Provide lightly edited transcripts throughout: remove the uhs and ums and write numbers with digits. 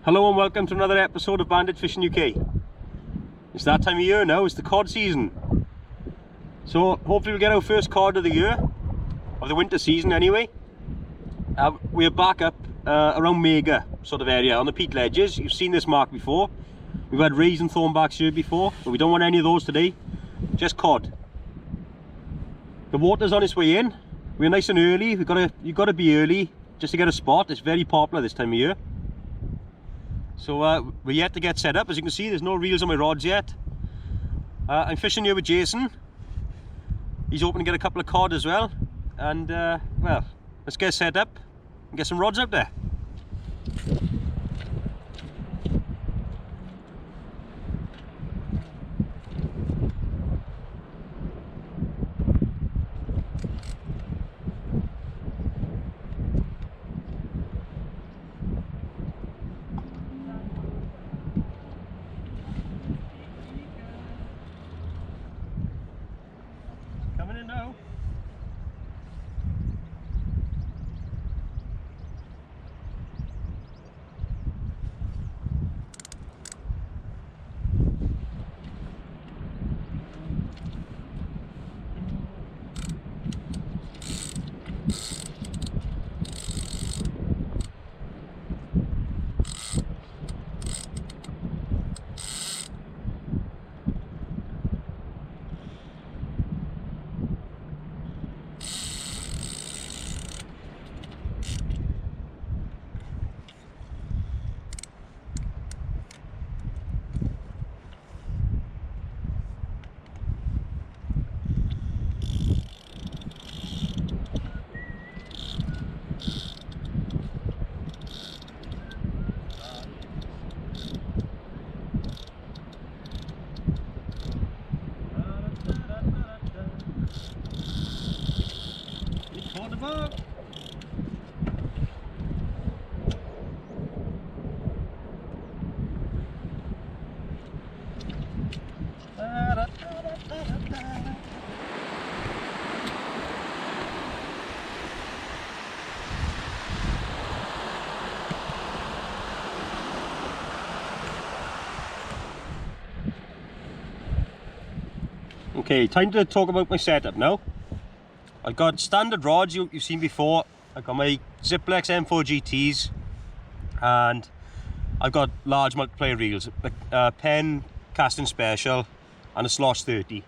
Hello and welcome to another episode of Bandit Fishing UK. It's that time of year now, it's the cod season. So hopefully we'll get our first cod of the year, of the winter season anyway. We're back up around Mega sort of area on the peat ledges. You've seen this mark before. We've had rays and thornbacks here before, but we don't want any of those today, just cod. The water's on its way in. We're nice and early. You've got to be early just to get a spot. It's very popular this time of year. So we're yet to get set up. As you can see, there's no reels on my rods yet. I'm fishing here with Jason. He's hoping to get a couple of cod as well. And well, let's get set up and get some rods out there. Coming in now. Okay, time to talk about my setup now. I've got standard rods you've seen before. I've got my Ziplex M4 GTs and I've got large multiplayer reels, a Penn casting special and a Slosh 30.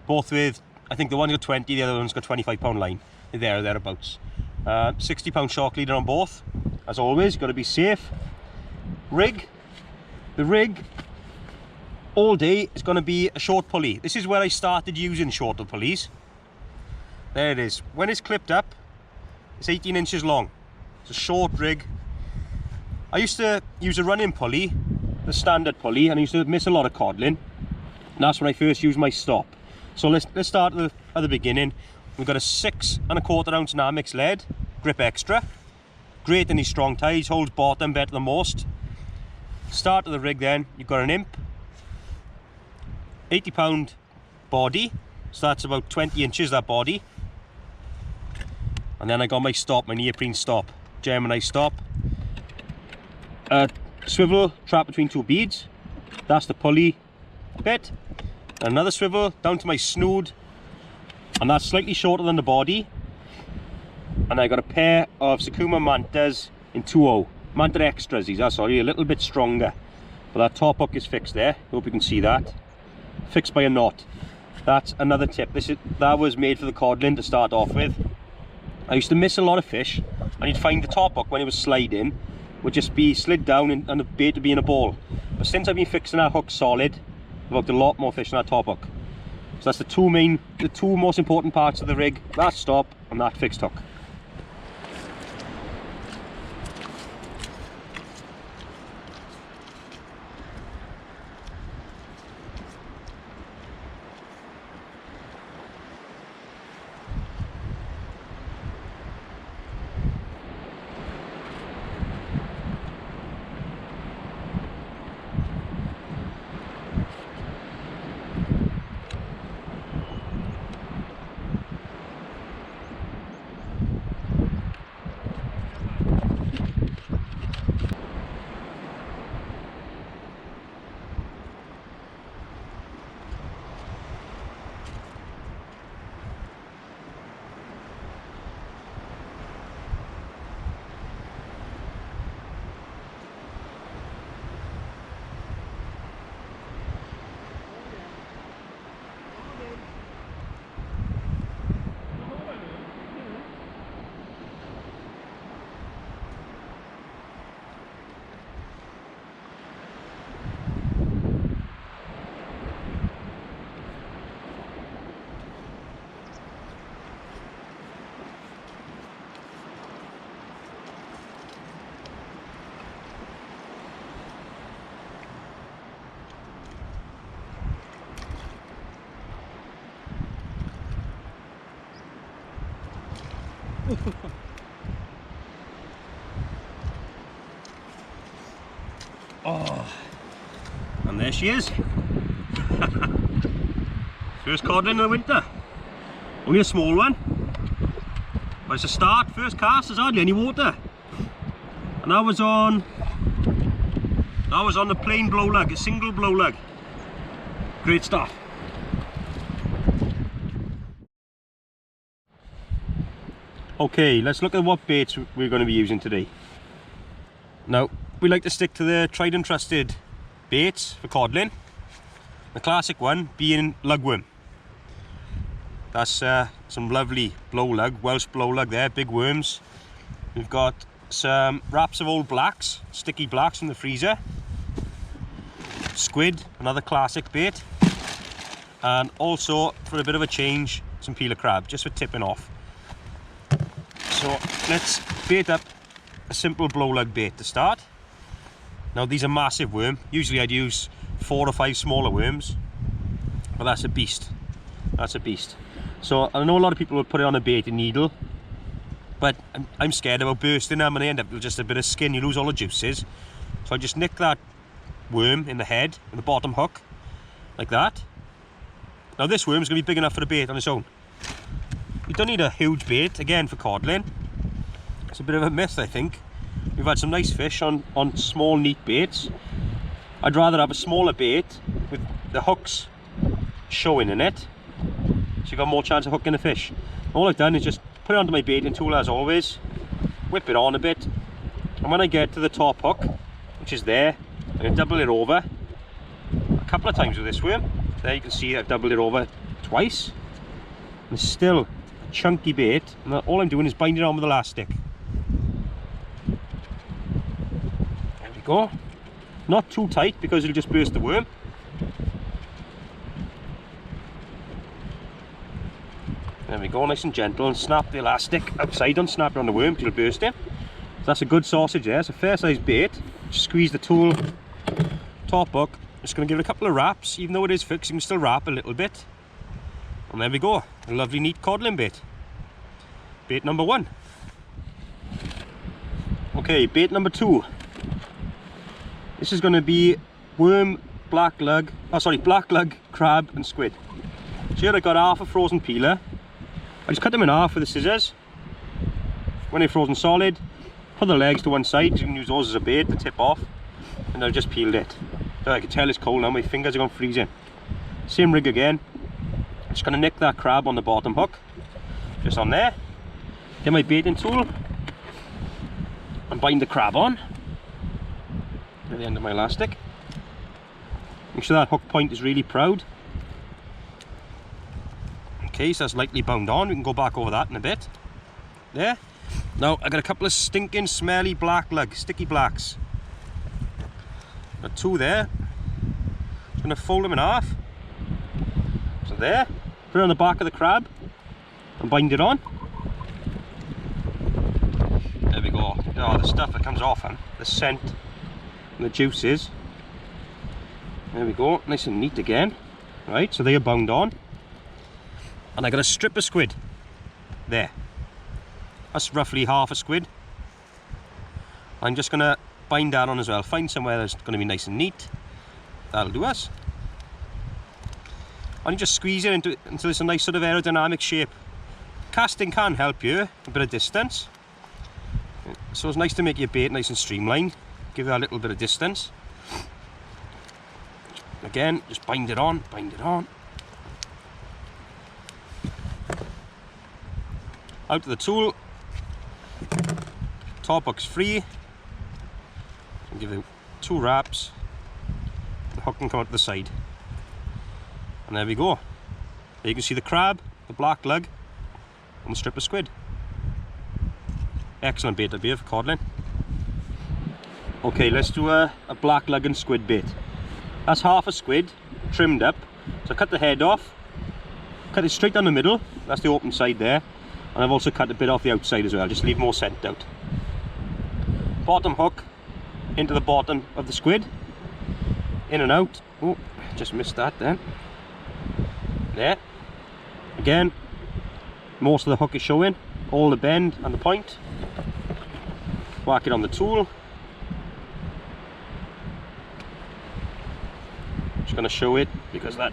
Both with, I think the one's got 20, the other one's got 25-pound line. They're thereabouts. 60-pound shock leader on both. As always, got to be safe. Rig. The rig all day is going to be a short pulley. This is where I started using shorter pulleys. There it is. When it's clipped up, it's 18 inches long. It's a short rig. I used to use a running pulley, the standard pulley, and I used to miss a lot of codling. And that's when I first used my stop. So let's start at the beginning. We've got a 6 1/4 ounce Narmix lead, grip extra. Great in these strong tides, holds bottom better than most. Start of the rig then, you've got an imp. 80-pound body, so that's about 20 inches, that body. And then I got my stop, my neoprene stop, Gemini stop. Swivel trap between two beads, that's the pulley bit. Another swivel down to my snood, and that's slightly shorter than the body. And I got a pair of Sakuma Mantas in 2.0, Manta Extras, these are, sorry, a little bit stronger. But that top hook is fixed there, hope you can see that. Fixed by a knot. That's another tip. That was made for the codling to start off with. I used to miss a lot of fish, and you'd find the top hook when it was sliding would just be slid down and the bait would be in a ball. But since I've been fixing that hook solid, I've hooked a lot more fish on that top hook. So that's the two most important parts of the rig: that stop and that fixed hook. Oh, and there she is. First codling of the winter. Only a small one, but it's a start. First cast, there's hardly any water, and that was on the plain blow lug, a single blow lug. Great start. Okay, let's look at what baits we're going to be using today. Now, we like to stick to the tried and trusted baits for codling. The classic one being lugworm. That's some lovely blow lug, Welsh blow lug there, big worms. We've got some wraps of old blacks, sticky blacks from the freezer. Squid, another classic bait. And also, for a bit of a change, some peeler crab, just for tipping off. So let's bait up a simple blow lug bait to start. Now these are massive worm. Usually I'd use 4 or 5 smaller worms, but that's a beast. That's a beast. So I know a lot of people would put it on a baiting needle, but I'm scared about bursting them and they end up with just a bit of skin. You lose all the juices. So I just nick that worm in the head, in the bottom hook, like that. Now this worm's going to be big enough for the bait on its own. You don't need a huge bait, again, for codling. It's a bit of a myth, I think. We've had some nice fish on small, neat baits. I'd rather have a smaller bait with the hooks showing in it, so you've got more chance of hooking the fish. All I've done is just put it onto my baiting tool as always, whip it on a bit, and when I get to the top hook, which is there, I'm going to double it over a couple of times with this worm. There you can see I've doubled it over twice. And it's still a chunky bait, and all I'm doing is binding it on with elastic. There we go. Not too tight because it'll just burst the worm. There we go, nice and gentle, and snap the elastic outside, don't snap it on the worm because it'll burst it. So that's a good sausage there. It's a fair sized bait. Just squeeze the tool, top hook. Just going to give it a couple of wraps. Even though it is fixed, you can still wrap a little bit. And there we go, a lovely neat codling bait. Bait number 1. Okay, bait number 2. This is going to be worm, black lug, crab and squid. So here I got half a frozen peeler. I just cut them in half with the scissors. When they're frozen solid, put the legs to one side. You can use those as a bait to tip off, and I've just peeled it. So I can tell it's cold now, my fingers are going freezing. Same rig again. Just going to nick that crab on the bottom hook, just on there. Get my baiting tool and bind the crab on at the end of my elastic. Make sure that hook point is really proud. Okay, so that's lightly bound on. We can go back over that in a bit. There. Now I got a couple of stinking smelly black lug, sticky blacks. Got 2 there. Just going to fold them in half. So there. Put it on the back of the crab and bind it on. There we go. Oh, the stuff that comes off, and the scent and the juices. There we go. Nice and neat again. Right, so they are bound on. And I got a strip of squid. There. That's roughly half a squid. I'm just going to bind that on as well. Find somewhere that's going to be nice and neat. That'll do us. And you just squeeze it into this nice sort of aerodynamic shape. Casting can help you a bit of distance. So it's nice to make your bait nice and streamlined. Give that a little bit of distance. Again, just bind it on, bind it on. Out to the tool. Top hook's free. And give it 2 wraps. The hook can come out to the side. And there we go. There you can see the crab, the black lug, and the strip of squid. Excellent bait to be for codling. Okay, let's do a black lug and squid bait. That's half a squid, trimmed up. So cut the head off, cut it straight down the middle. That's the open side there. And I've also cut a bit off the outside as well, just to leave more scent out. Bottom hook into the bottom of the squid. In and out. Oh, just missed that then. There. Again, most of the hook is showing. all the bend and the point. Whack it on the tool. Just going to show it because that,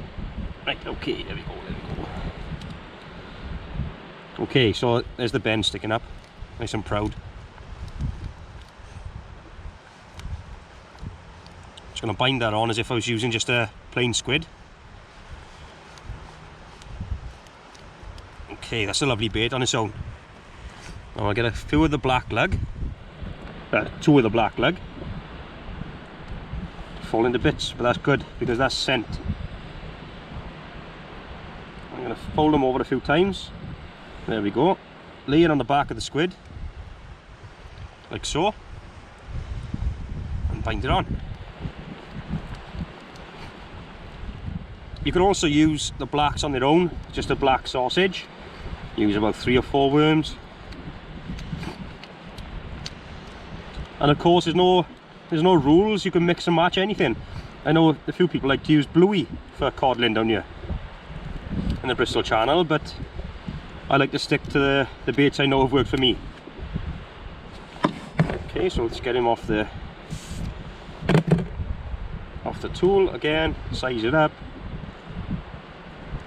right, okay, there we go. Okay, so there's the bend sticking up, nice and proud. Just going to bind that on as if I was using just a plain squid. Okay, that's a lovely bait on its own. Now I'll get a few of the black lug, 2 of the black lug. Fall into bits, but that's good because that's scent. I'm going to fold them over a few times. There we go. Lay it on the back of the squid, like so, and bind it on. You can also use the blacks on their own, just a black sausage. Use about 3 or 4 worms. And of course there's no rules, you can mix and match anything. I know a few people like to use bluey for codling down here in the Bristol Channel, but I like to stick to the baits I know have worked for me. Okay, so let's get him off the tool again, size it up,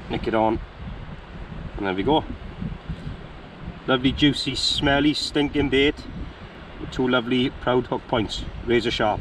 nick it on, and there we go. Lovely, juicy, smelly, stinking bait with 2 lovely proud hook points, razor sharp.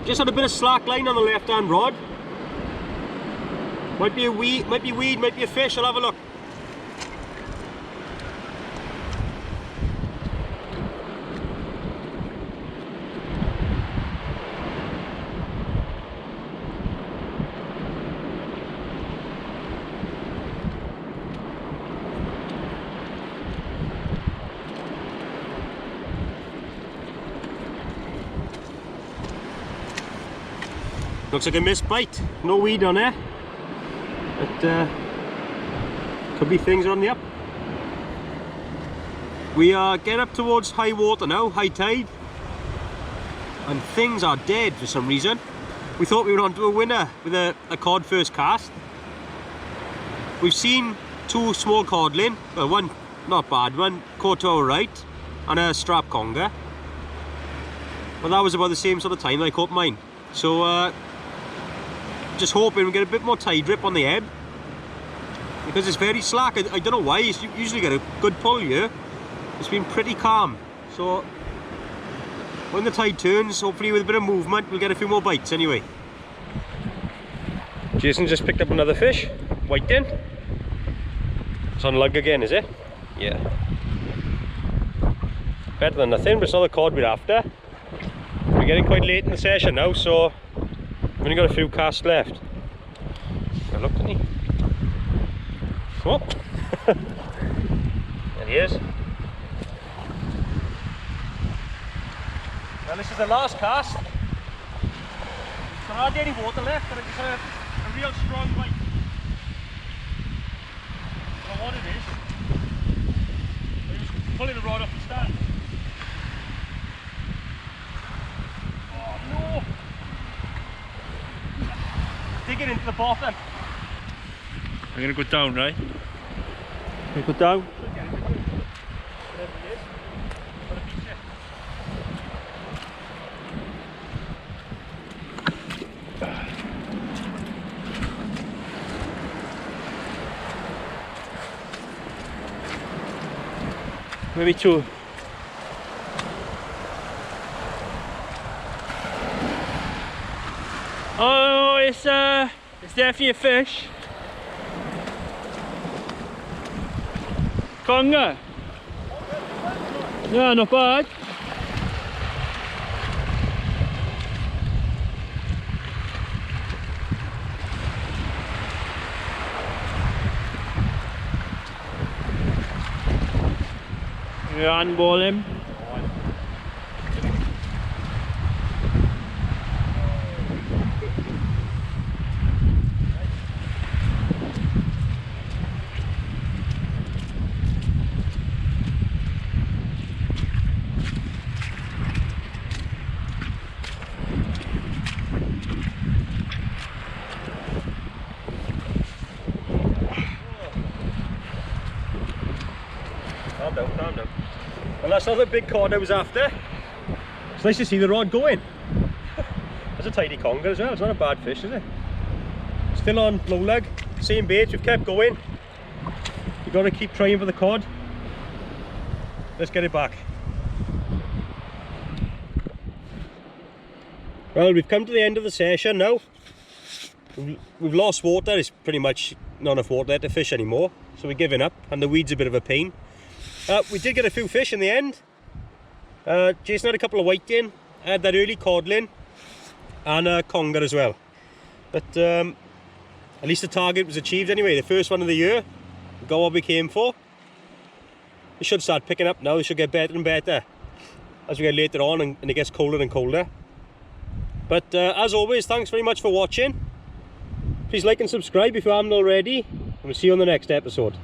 Just had a bit of slack line on the left hand rod. Might be a weed, might be a fish. I'll have a look. Looks like a missed bite. No weed on there. But could be things on the up. We are getting up towards high water now, high tide. And things are dead for some reason. We thought we were onto a winner with a cod first cast. We've seen 2 small codling. Well, one not bad, one caught to our right and a strap conger. Well, that was about the same sort of time I caught mine. So just hoping we get a bit more tide rip on the ebb, because it's very slack. I don't know why. You usually get a good pull here. It's been pretty calm, so when the tide turns, hopefully with a bit of movement, we'll get a few more bites anyway. Jason just picked up another fish, whiting. It's on lug again, is it? Yeah. Better than nothing, but it's not the cod we're after. We're getting quite late in the session now, so we've only got a few casts left. Have a look, didn't he? Oh. There he is. Well, this is the last cast. There's hardly any water left, but it's a real strong bite. I don't know what it is. I'm just pulling the rod off the stand. get into the bottom. I'm gonna go down, right? You go down. Maybe two. Oh, it's definitely a fish. Conger. Yeah, not bad. Handball him. Calm down, calm down. Well, that's not the big cod I was after. It's nice to see the rod going. That's a tidy conger as well. It's not a bad fish, is it? Still on low leg, same bait. We've kept going. You've got to keep trying for the cod. Let's get it back. Well, we've come to the end of the session now. We've lost water. It's pretty much not enough water there to fish anymore, so we're giving up, and the weed's a bit of a pain. We did get a few fish in the end. Jason had a couple of whiting, had that early codling, and a conger as well. But at least the target was achieved anyway. The first one of the year. We got what we came for. It should start picking up now. It should get better and better as we get later on and it gets colder and colder. But as always, thanks very much for watching. Please like and subscribe if you haven't already, and we'll see you on the next episode.